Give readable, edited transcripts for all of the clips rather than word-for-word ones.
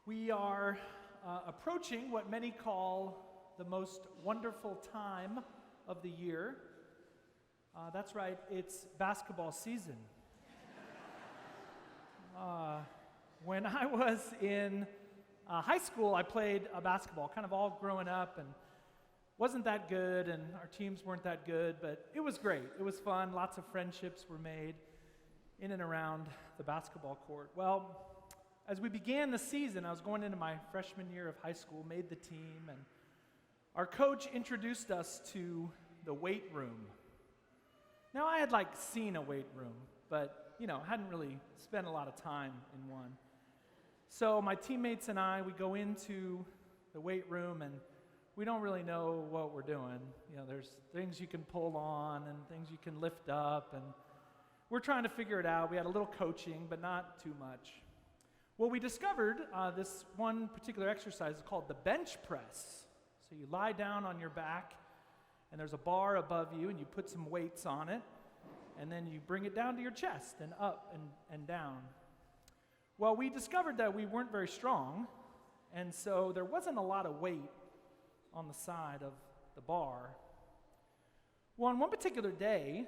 We are approaching what many call the most wonderful time of the year. That's right, it's basketball season. When I was in high school, I played basketball, kind of all growing up, and wasn't that good, and our teams weren't that good, but it was great. It was fun. Lots of friendships were made in and around the basketball court. Well, as we began the season, I was going into my freshman year of high school, made the team, and our coach introduced us to the weight room. Now, I had seen a weight room, but hadn't really spent a lot of time in one. So my teammates and I, we go into the weight room, and we don't really know what we're doing. There's things you can pull on and things you can lift up, and we're trying to figure it out. We had a little coaching, but not too much. Well, we discovered this one particular exercise is called the bench press. So you lie down on your back, and there's a bar above you, and you put some weights on it, and then you bring it down to your chest and up and down. Well, we discovered that we weren't very strong, and so there wasn't a lot of weight on the side of the bar. Well, on one particular day,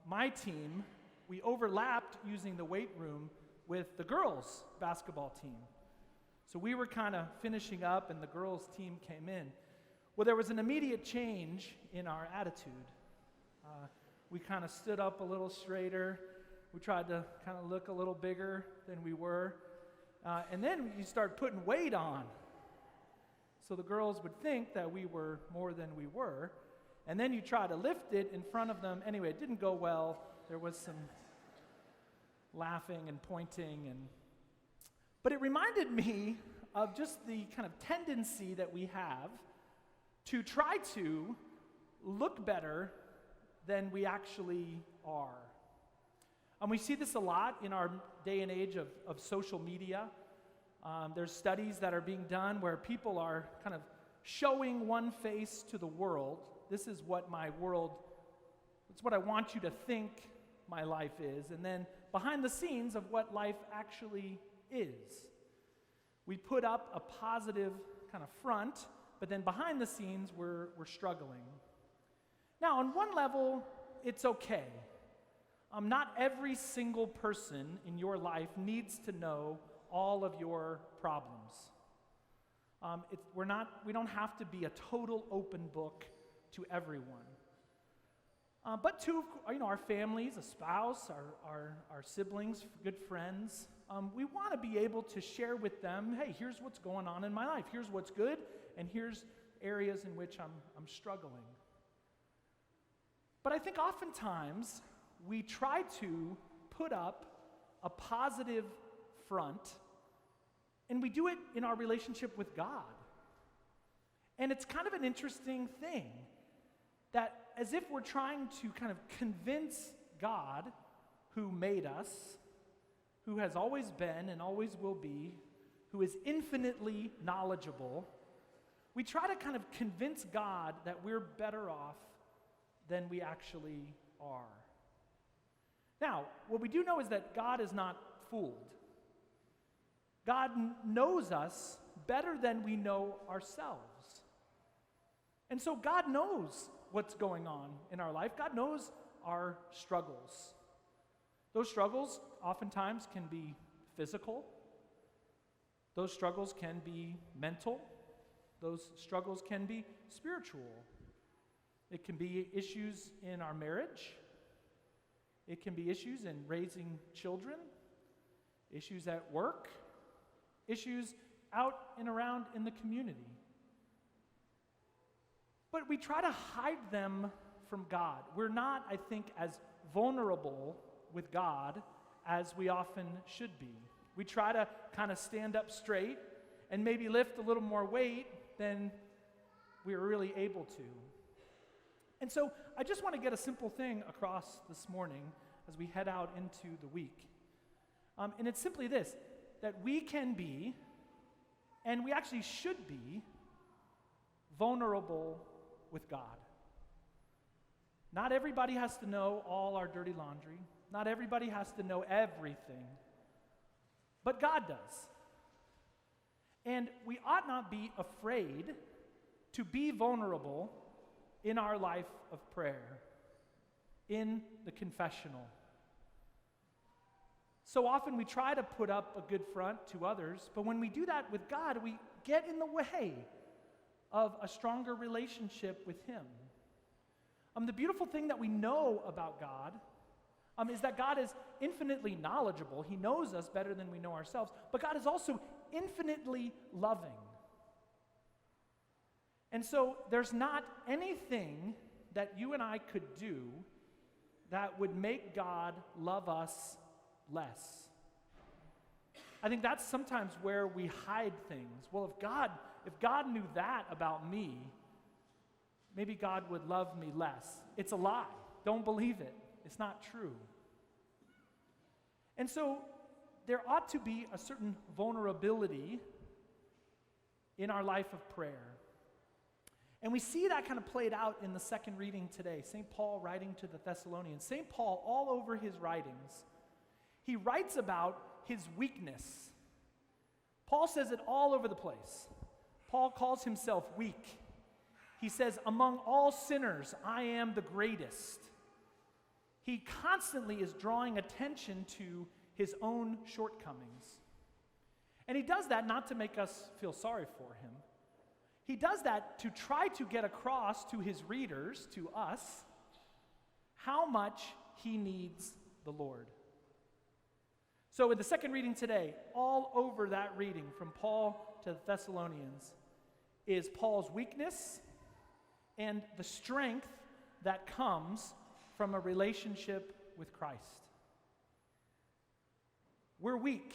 my team, we overlapped using the weight room with the girls' basketball team. So we were kind of finishing up, and the girls' team came in. Well, there was an immediate change in our attitude. We kind of stood up a little straighter. We tried to kind of look a little bigger than we were. And then you start putting weight on. So the girls would think that we were more than we were. And then you try to lift it in front of them. Anyway, it didn't go well. There was some laughing and pointing. But it reminded me of just the kind of tendency that we have to try to look better than we actually are. And we see this a lot in our day and age of social media. There's studies that are being done where people are kind of showing one face to the world. This is what my world, it's what I want you to think my life is. And then behind the scenes of what life actually is. We put up a positive kind of front, but then behind the scenes we're struggling. Now, on one level, it's okay. Not every single person in your life needs to know all of your problems. We don't have to be a total open book to everyone. But to our families, a spouse, our siblings, good friends, we want to be able to share with them, hey, here's what's going on in my life. Here's what's good, and here's areas in which I'm struggling. But I think oftentimes we try to put up a positive front, and we do it in our relationship with God. And it's kind of an interesting thing that as if we're trying to kind of convince God, who made us, who has always been and always will be, who is infinitely knowledgeable, we try to kind of convince God that we're better off than we actually are. Now, what we do know is that God is not fooled. God knows us better than we know ourselves. And so God knows what's going on in our life. God knows our struggles. Those struggles oftentimes can be physical. Those struggles can be mental. Those struggles can be spiritual. It can be issues in our marriage. It can be issues in raising children, issues at work, issues out and around in the community. But we try to hide them from God. We're not, I think, as vulnerable with God as we often should be. We try to kind of stand up straight and maybe lift a little more weight than we're really able to. And so I just want to get a simple thing across this morning as we head out into the week. And it's simply this, that we can be, and we actually should be, vulnerable with God. Not everybody has to know all our dirty laundry. Not everybody has to know everything. But God does. And we ought not be afraid to be vulnerable in our life of prayer, in the confessional. So often we try to put up a good front to others, but when we do that with God, we get in the way of a stronger relationship with Him. The beautiful thing that we know about God is that God is infinitely knowledgeable. He knows us better than we know ourselves, but God is also infinitely loving. And so there's not anything that you and I could do that would make God love us less. I think that's sometimes where we hide things. Well, if God knew that about me, maybe God would love me less. It's a lie. Don't believe it. It's not true. And so there ought to be a certain vulnerability in our life of prayer. And we see that kind of played out in the second reading today. St. Paul writing to the Thessalonians. St. Paul, all over his writings, he writes about his weakness. Paul says it all over the place. Paul calls himself weak. He says, among all sinners, I am the greatest. He constantly is drawing attention to his own shortcomings. And he does that not to make us feel sorry for him. He does that to try to get across to his readers, to us, how much he needs the Lord. So in the second reading today, all over that reading from Paul to the Thessalonians is Paul's weakness and the strength that comes from a relationship with Christ. We're weak.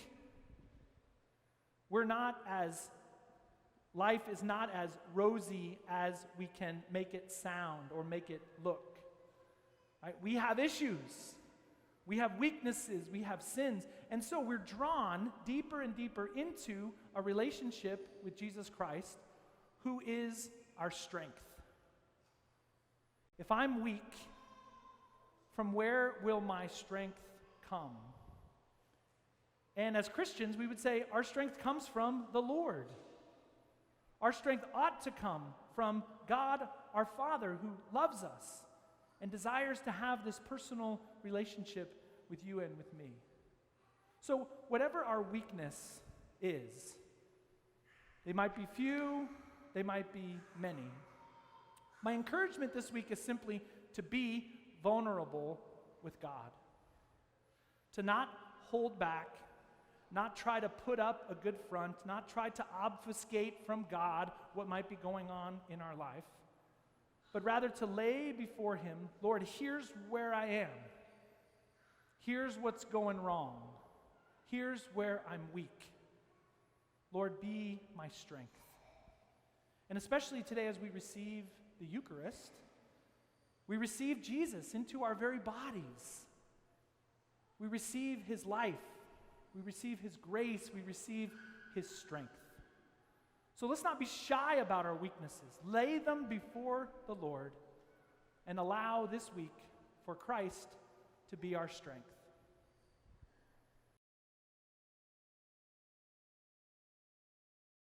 Life is not as rosy as we can make it sound or make it look. Right? We have issues. We have weaknesses. We have sins. And so we're drawn deeper and deeper into a relationship with Jesus Christ, who is our strength. If I'm weak, from where will my strength come? And as Christians, we would say our strength comes from the Lord. Our strength ought to come from God, our Father, who loves us and desires to have this personal relationship with you and with me. So whatever our weakness is, they might be few, they might be many. My encouragement this week is simply to be vulnerable with God, to not hold back, not try to put up a good front, not try to obfuscate from God what might be going on in our life, but rather to lay before Him, Lord, here's where I am. Here's what's going wrong. Here's where I'm weak. Lord, be my strength. And especially today as we receive the Eucharist, we receive Jesus into our very bodies. We receive His life. We receive His grace. We receive His strength. So let's not be shy about our weaknesses. Lay them before the Lord and allow this week for Christ to be our strength.